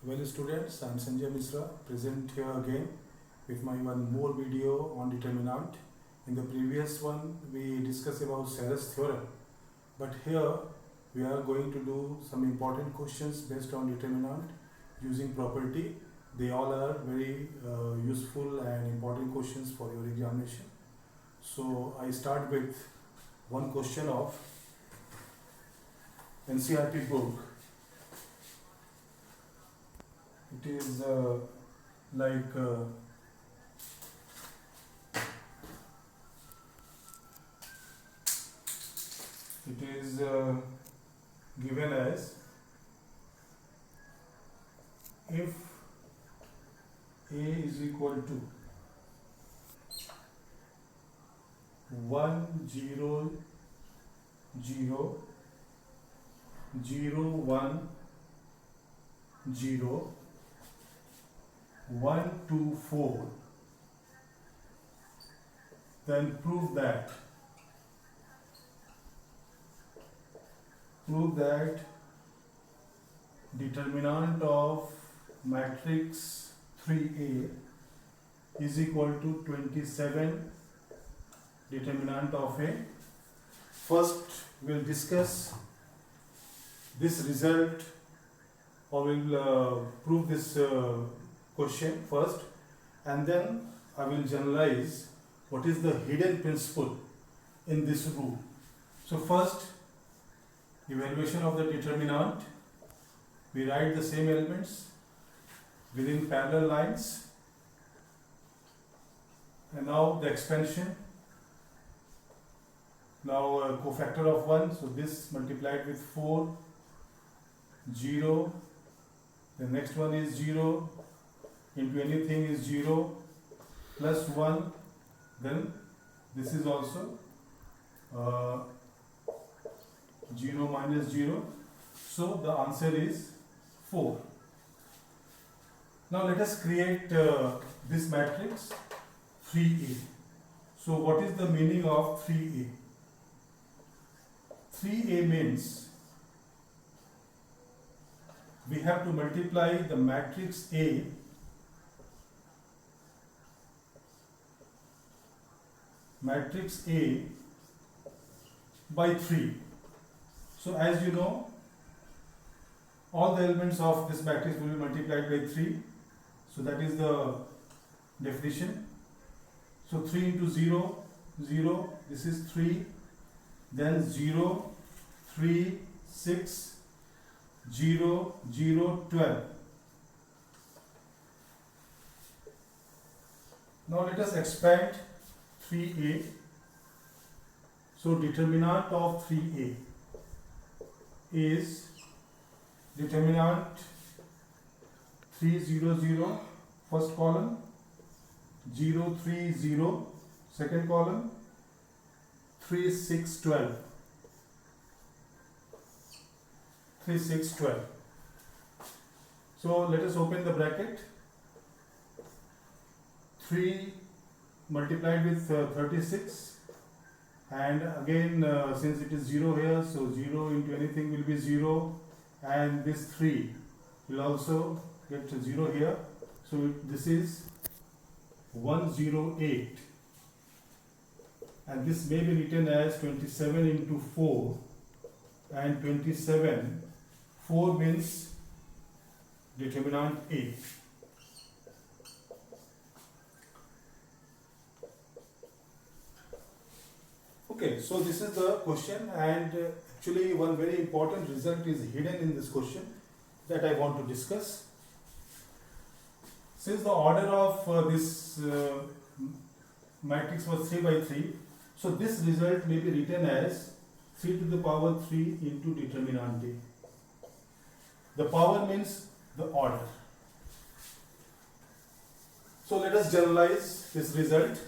Well, students, I am Sanjay Misra, present here again with my one more video on determinant. In the previous one, we discussed about Serre's theorem, but here we are going to do some important questions based on determinant using property. They all are very useful and important questions for your examination. So I start with one question of NCERT book. It is like it is given as if A is equal to 1 0 0 0 1 0 1 2 4, then prove that determinant of matrix 3A is equal to 27 determinant of A. First we'll discuss this result, or we'll prove this question first, and then I will generalize what is the hidden principle in this rule. So first, evaluation of the determinant. We write the same elements within parallel lines, and now the expansion. Now cofactor of 1, so this multiplied with 4, 0, the next one is 0, into anything is 0, plus 1, then this is also 0 minus 0, so the answer is 4. Now let us create this matrix 3A. So what is the meaning of 3A? 3A means we have to multiply the matrix A by 3. So as you know, all the elements of this matrix will be multiplied by 3. So that is the definition. So 3 into 0, 0, this is 3, then 0, 3, 6, 0, 0, 12. Now let us expand 3A. So determinant of 3A is determinant 3 0 0, first column, 0 3 0, second column, 3 6 12, 3 6 12. So let us open the bracket. 3 multiplied with 36, and again since it is 0 here, so 0 into anything will be 0, and this 3 will also get 0 here, so this is 108, and this may be written as 27 into 4, and 27, 4 means determinant A. Okay, so this is the question, and actually one very important result is hidden in this question that I want to discuss. Since the order of this matrix was 3 by 3, so this result may be written as 3 to the power 3 into determinant A. The power means the order. So let us generalize this result.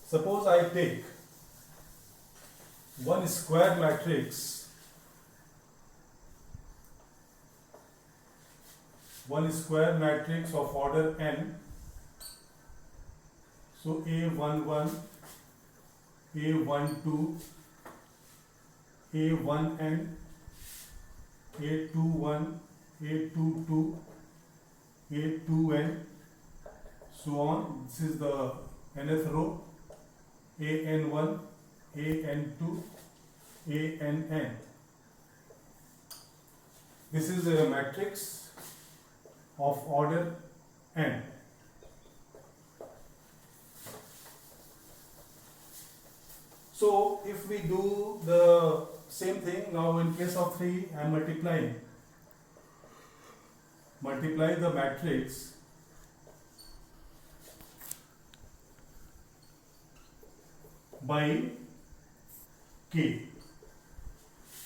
Suppose I take one square matrix, of order n. So A11, A12, A1n, A21, A22, A2n, so on. This is the nth row, AN1, AN2, ANN. This is a matrix of order n. So if we do the same thing, now in case of 3, I am multiply the matrix by k.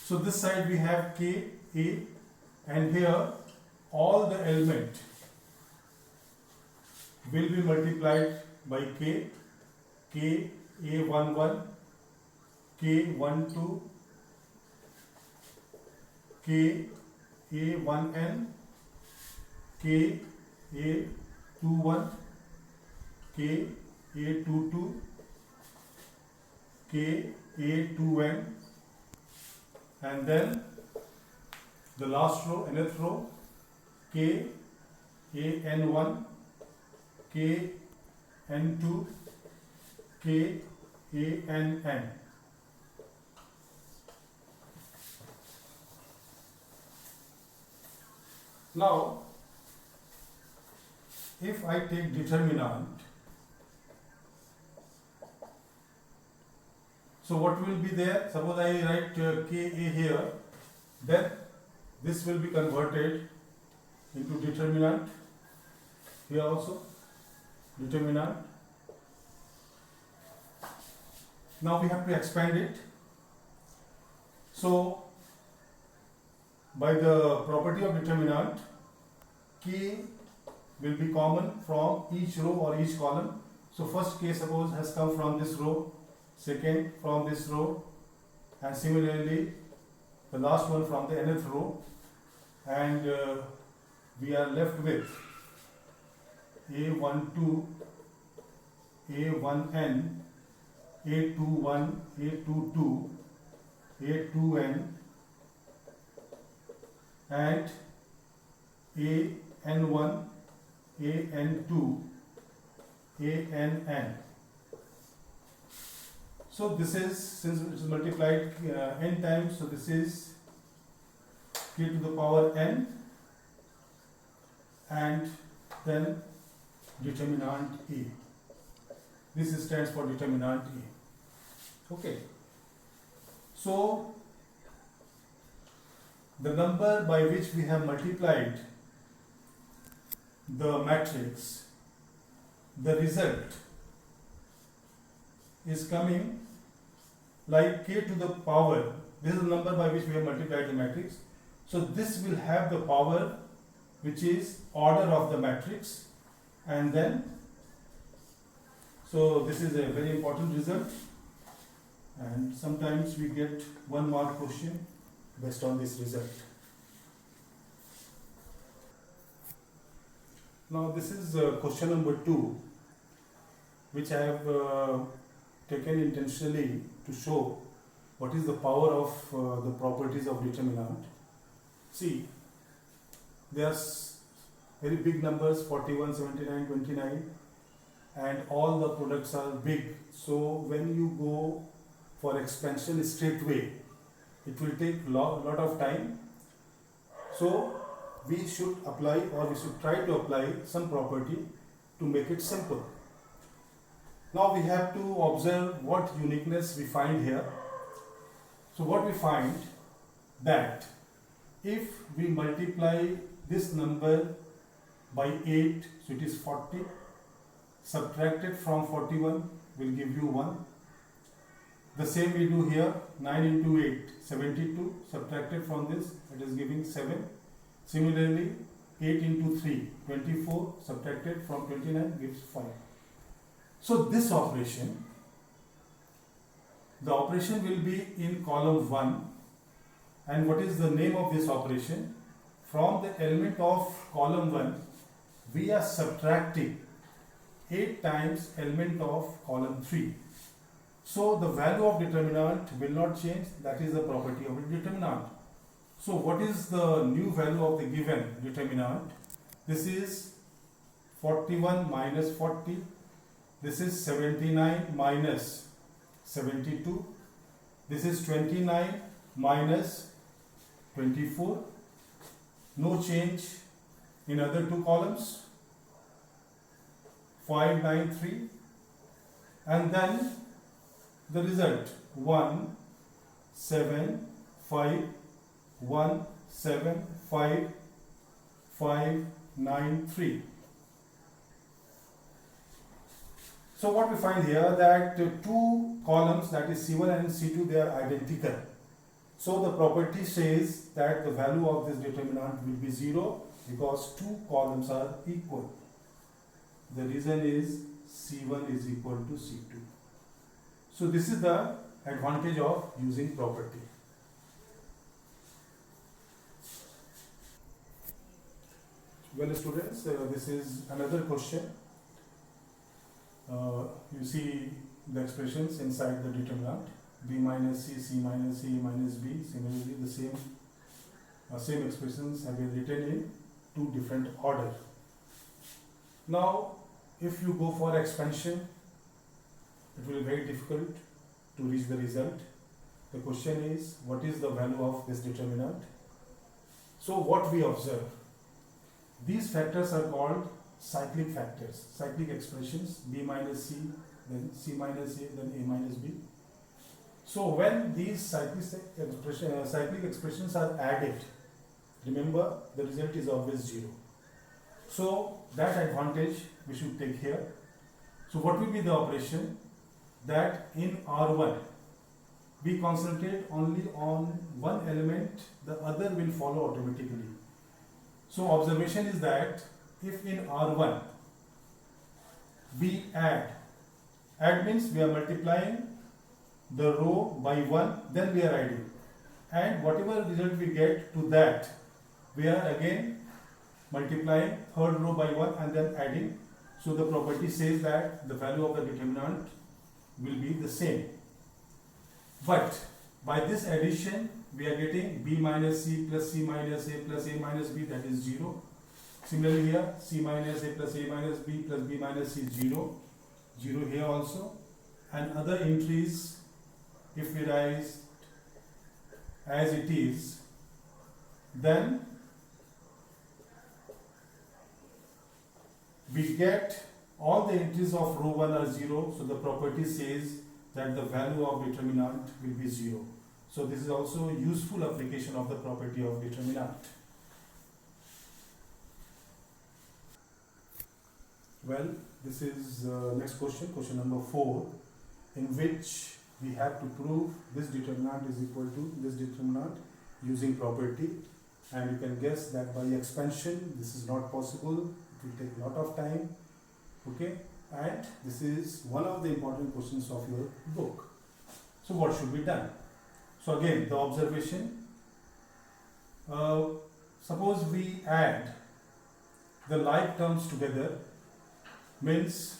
So this side we have k, a, and here all the element will be multiplied by k, k, a11, k12, k, a1n, k, a21, k, a22, k, a2n, and then the last row, nth row, k, an1, k, n2, k, ann. Now, if I take determinant, so what will be there? Suppose I write Ka here, then this will be converted into determinant. Here also, determinant. Now we have to expand it. So, by the property of determinant, K will be common from each row or each column. So first K suppose has come from this row, second from this row, and similarly the last one from the nth row, and we are left with A12, A1n, A21, A22, A2n, and AN1, AN2, ANN. So this is, since it is multiplied n times, so this is k to the power n, and then determinant A. This stands for determinant A. Okay. So the number by which we have multiplied the matrix, the result is coming like k to the power. This is the number by which we have multiplied the matrix. So this will have the power which is order of the matrix, and then, so this is a very important result, and sometimes we get 1 mark question based on this result. Now this is question number 2, which I have taken intentionally to show what is the power of the properties of determinant. See, there are very big numbers, 41, 79, 29, and all the products are big. So when you go for expansion straight away, it will take lot of time. So we should apply, or we should try to apply some property to make it simple. Now we have to observe what uniqueness we find here. So what we find, that if we multiply this number by 8, so it is 40, subtracted from 41 will give you 1. The same we do here, 9 into 8, 72, subtracted from this, it is giving 7. Similarly, 8 into 3, 24, subtracted from 29 gives 5. So this operation, the operation will be in column 1, and what is the name of this operation? From the element of column 1, we are subtracting 8 times element of column 3. So the value of determinant will not change, that is the property of a determinant. So what is the new value of the given determinant? This is 41 minus 40. This is 79 minus 72. This is 29 minus 24. No change in other two columns. 593. And then the result 1 7 5 1 7 5 5 9 3. So what we find here, that two columns, that is C1 and C2, they are identical. So the property says that the value of this determinant will be 0 because two columns are equal. The reason is C1 is equal to C2. So this is the advantage of using property. Well, students, this is another question. You see the expressions inside the determinant: b minus c, c minus a, minus b. Similarly, the same expressions have been written in two different order. Now, if you go for expansion, it will be very difficult to reach the result. The question is, what is the value of this determinant? So what we observe, these factors are called cyclic factors, cyclic expressions: b minus c, then c minus a, then a minus b. So when these cyclic expressions are added, remember the result is always 0. So that advantage we should take here. So what will be the operation? That in R1 we concentrate only on one element, the other will follow automatically. So observation is that if in R1 we add means we are multiplying the row by 1, then we are adding, and whatever result we get to that, we are again multiplying third row by 1 and then adding. So the property says that the value of the determinant will be the same. But by this addition, we are getting b minus c plus c minus a plus a minus b, that is 0. Similarly here, c minus a plus a minus b plus b minus c, 0. 0 here also. And other entries, if we write as it is, then we get all the entries of row 1 are 0. So the property says that the value of determinant will be 0. So this is also a useful application of the property of determinant. Well, this is next question, question number 4, in which we have to prove this determinant is equal to this determinant using property, and you can guess that by expansion this is not possible. It will take a lot of time. Okay, and this is one of the important questions of your book. So what should be done? So again, the observation, suppose we add the like terms together, means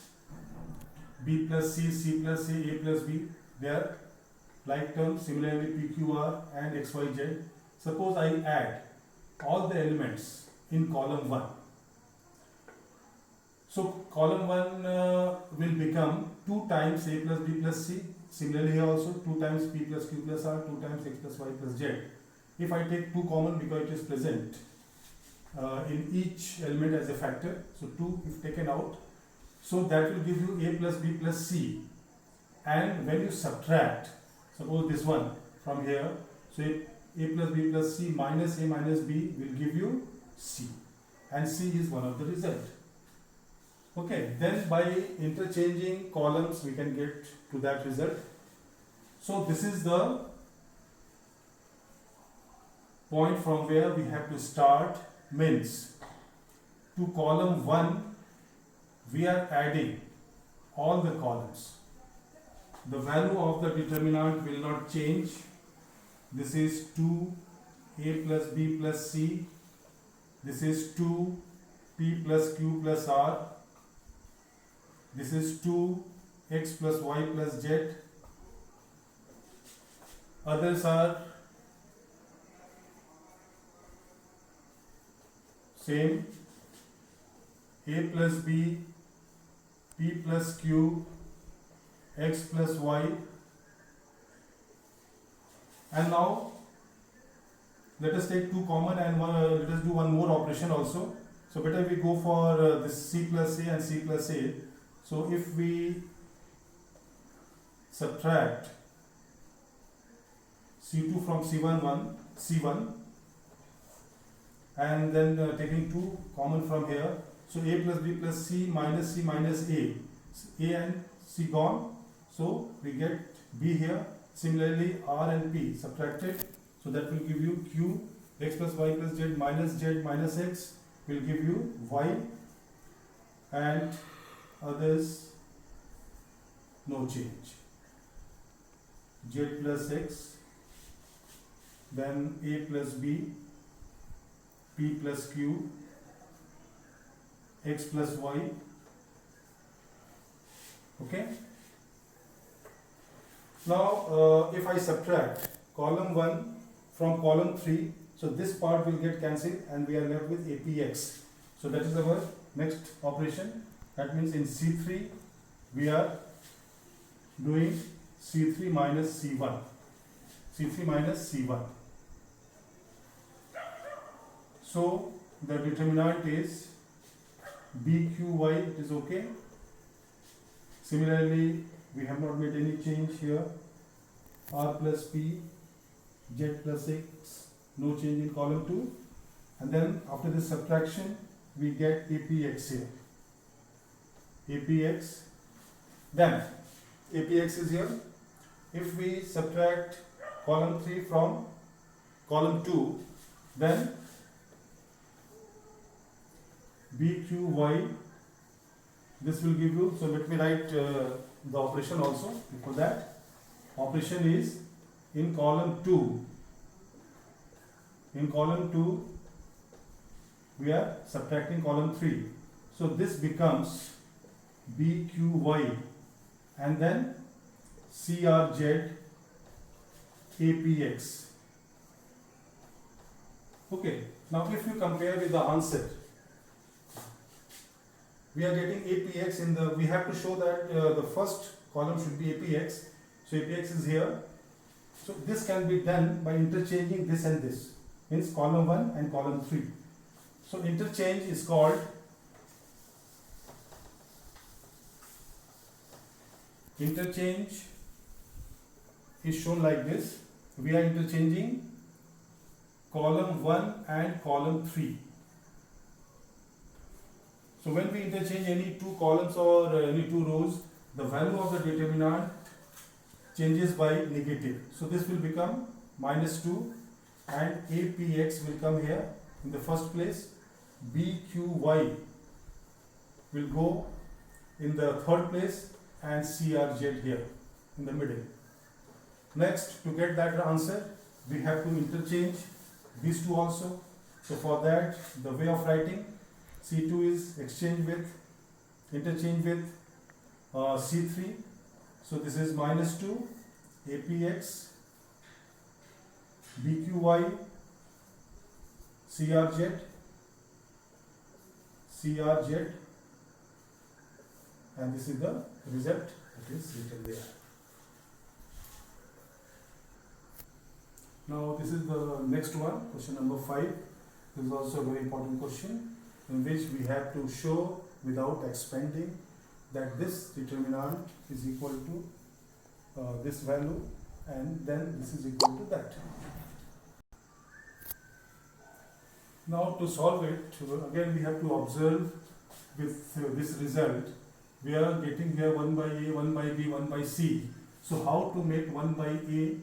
b plus c, c plus a plus b, they are like terms. Similarly p, q, r and x, y, z. Suppose I add all the elements in column 1. So column 1 will become 2 times a plus b plus c. Similarly here also 2 times p plus q plus r, 2 times x plus y plus z. If I take 2 common because it is present in each element as a factor, so 2 if taken out, so that will give you a plus b plus c. And when you subtract, suppose this one from here, so a plus b plus c minus a minus b will give you c, and c is one of the result. Okay, then by interchanging columns we can get to that result. So this is the point from where we have to start, means to column 1 we are adding all the columns. The value of the determinant will not change. This is 2 a plus b plus c. This is 2 p plus q plus r. This is 2 x plus y plus z. Others are same, a plus b, p plus q, x plus y. And now let us take two common and let us do one more operation also. So better we go for this c plus a and c plus a. So if we subtract c2 from c1 and then taking 2 common from here, so a plus b plus c minus a and c gone, so we get b here. Similarly r and p subtracted, so that will give you q, x plus y plus z minus x will give you y, and others no change, z plus x, then a plus b, p plus q, x plus y. Okay. Now if I subtract column 1 from column 3, so this part will get cancelled and we are left with apx. So that is our next operation. That means in c3 we are doing c3 minus c1, c3 minus c1. So the determinant is bqy, it is okay. Similarly, we have not made any change here. R plus p, z plus x, no change in column 2. And then after this subtraction, we get apx here. Apx, then apx is here. If we subtract column 3 from column 2, then bqy, this will give you, so let me write the operation also. Before that, operation is in column 2. In column 2, we are subtracting column 3. So this becomes bqy and then crz apx. Okay, now if you compare with the answer, we are getting apx in the, we have to show that the first column should be apx. So apx is here. So this can be done by interchanging this and this, means column 1 and column 3. So interchange is called interchange is shown like this. We are interchanging column 1 and column 3. So when we interchange any two columns or any two rows, the value of the determinant changes by negative. So this will become minus 2 and apx will come here in the first place. bqy will go in the third place and crz here in the middle. Next, to get that answer, we have to interchange these two also. So for that, the way of writing, C2 is interchange with C3. So this is minus 2 apx bqy crz and this is the result that is written there. Now this is the next one, question number 5. This is also a very important question, in which we have to show without expanding that this determinant is equal to this value and then this is equal to that. Now to solve it, again we have to observe with this result. We are getting here 1 by a, 1 by b, 1 by c. So how to make 1 by a,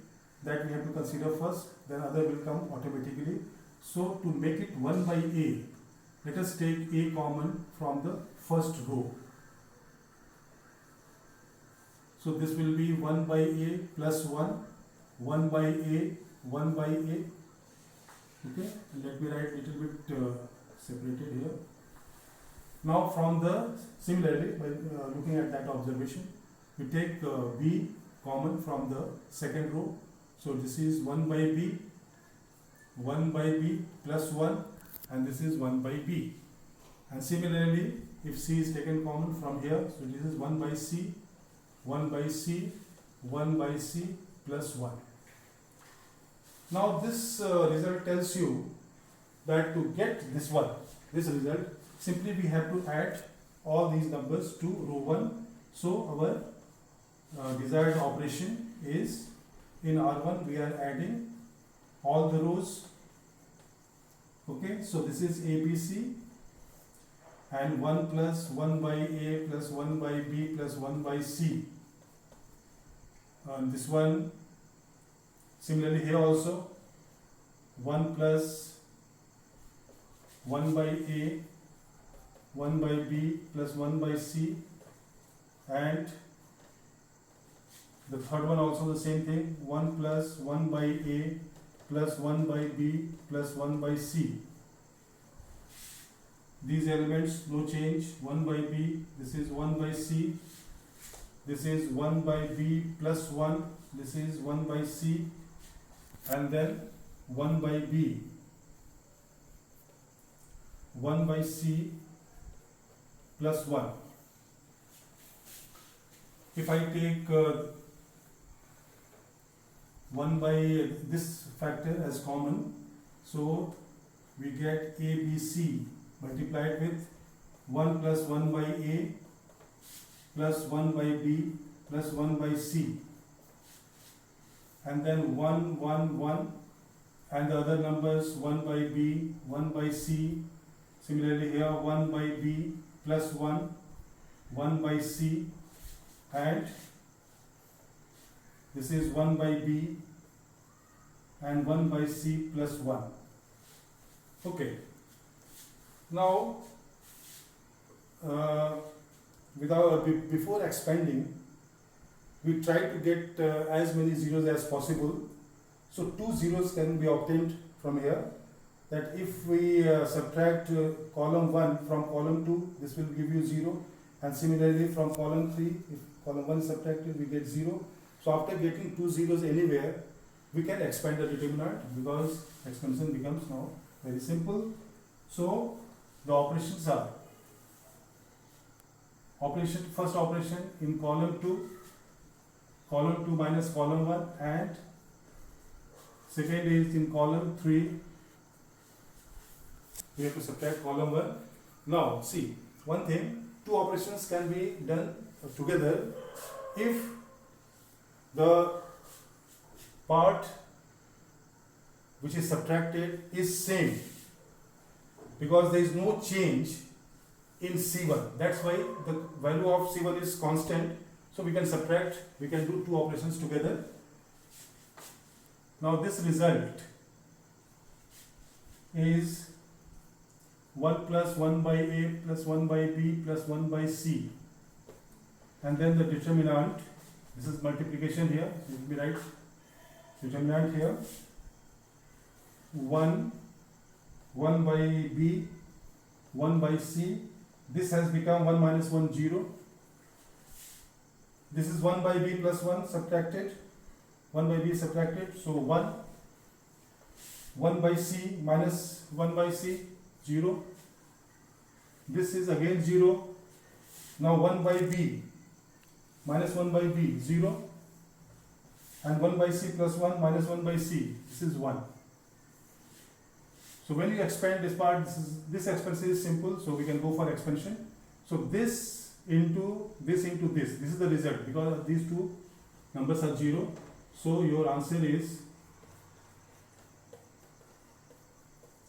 that we have to consider first, then other will come automatically. So to make it 1 by a, let us take a common from the first row. So this will be 1 by a plus 1, 1 by a, 1 by a. Okay, and let me write little bit separated here. Now from the, similarly, by looking at that observation, we take b common from the second row. So this is 1 by b plus 1, and this is 1 by b. And similarly, if c is taken common from here, so this is 1 by c, 1 by c, 1 by c plus 1. Now this result tells you that to get this result, simply we have to add all these numbers to row 1. So our desired operation is, in R1 we are adding all the rows. Okay, so this is ABC, and 1 plus 1 by A plus 1 by B plus 1 by C. And this one, similarly here also, 1 plus 1 by A, 1 by B plus 1 by C, and the third one also the same thing, 1 plus 1 by A plus 1 by B plus 1 by C. These elements no change, 1 by B, this is 1 by C, this is 1 by B plus 1, this is 1 by C, and then 1 by B, 1 by C plus 1. If I take 1 by this factor as common, so we get ABC multiplied with 1 plus 1 by A plus 1 by B plus 1 by C, and then 1, 1, 1, and the other numbers 1 by B, 1 by C, similarly here 1 by B plus 1, 1 by C, and this is 1 by B and 1 by C plus 1. Okay. Now, before expanding, we try to get as many zeros as possible. So 2 zeros can be obtained from here. That if we subtract column 1 from column 2, this will give you 0. And similarly from column 3, if column 1 is subtracted, we get 0. So after getting 2 zeros anywhere, we can expand the determinant, because expansion becomes now very simple. So the operations are, first operation in column 2 minus column 1, and second is in column 3, we have to subtract column 1. Now see, one thing, two operations can be done together if the part which is subtracted is same, because there is no change in C1. That's why the value of C1 is constant. So we can subtract, we can do two operations together. Now this result is 1 plus 1 by A plus 1 by B plus 1 by C. And then the determinant, this is multiplication here, it will be right. Determinant here, 1 by B, 1 by C. This has become 1 minus 1, 0. This is 1 by B plus 1 subtracted, 1 by B subtracted, so 1. 1 by C minus 1 by C, 0. This is again 0. Now 1 by B minus 1 by B, 0. And 1 by C plus 1 minus 1 by C, this is 1. So when you expand this part, this expansion is simple, so we can go for expansion. So this into this is the result, because these two numbers are 0. So your answer is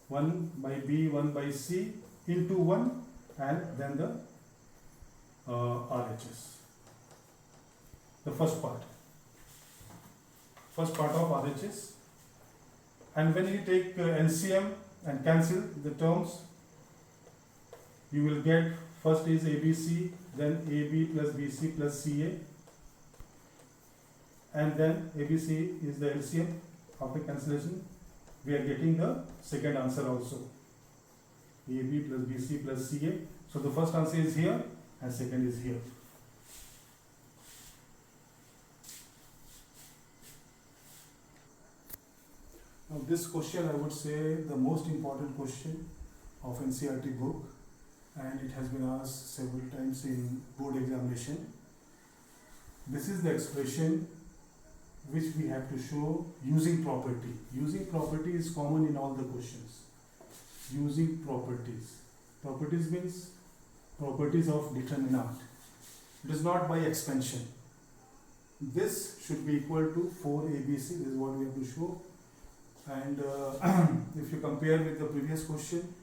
1 by B, 1 by C into 1, and then the RHS. The first part of RHS. And when you take LCM and cancel the terms, you will get, first is ABC, then AB plus BC plus CA, and then ABC is the LCM. After cancellation, we are getting the second answer also, AB plus BC plus CA. So the first answer is here and second is here. Now this question, I would say the most important question, of NCERT book, and it has been asked several times in board examination. This is the expression which we have to show using property. Using property is common in all the questions. Using properties. Properties means properties of determinant. It is not by expansion. This should be equal to 4abc. This is what we have to show. And if you compare with the previous question,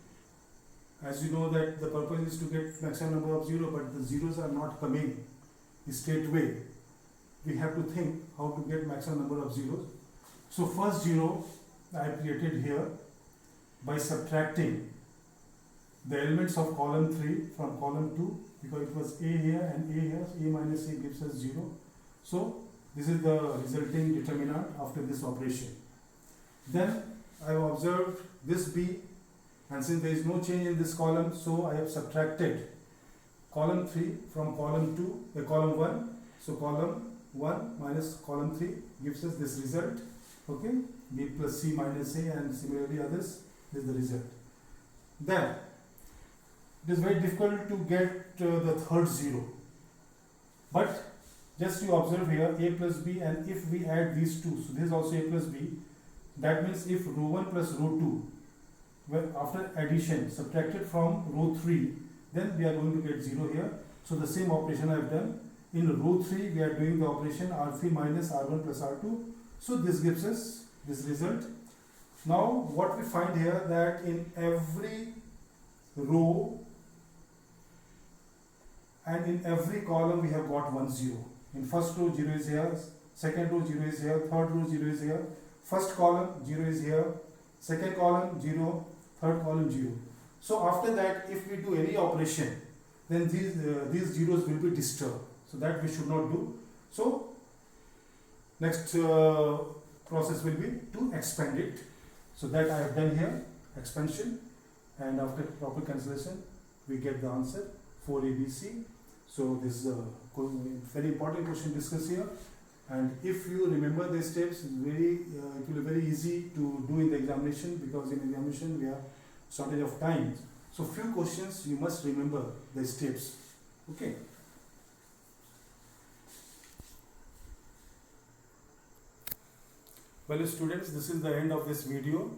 as you know that the purpose is to get maximum number of 0, but the zeros are not coming straight away. We have to think how to get maximum number of zeros. So first 0 I have created here by subtracting the elements of column 3 from column 2, because it was a here and a here. A minus a gives us 0. So this is the resulting determinant after this operation. Then I have observed this b, and since there is no change in this column, so I have subtracted column 3 from column 2, column 1. So column 1 minus column 3 gives us this result. Okay, b plus c minus a, and similarly others. This is the result. Then it is very difficult to get the third 0, but just you observe here a plus b, and if we add these two, so this is also a plus b. That means if row 1 plus row 2, well, after addition subtracted from row 3, then we are going to get 0 here. So the same operation I have done. In row 3 we are doing the operation R3 minus R1 plus R2. So this gives us this result. Now what we find here, that in every row and in every column we have got 1 0. In first row 0 is here, second row 0 is here, third row 0 is here, first column 0 is here, second column 0, third column 0. So after that, if we do any operation, then these zeros will be disturbed. So that we should not do. So next process will be to expand it. So that I have done here, expansion, and after proper cancellation we get the answer 4abc. So this is a very important question discussed here, and if you remember the steps, it will be very easy to do in the examination, because in examination we have shortage of time. So few questions you must remember the steps. Okay. Well students, this is the end of this video,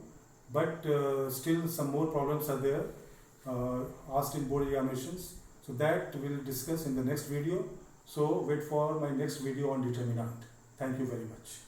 but still some more problems are there asked in board examinations. So that we will discuss in the next video. So wait for my next video on determinant. Thank you very much.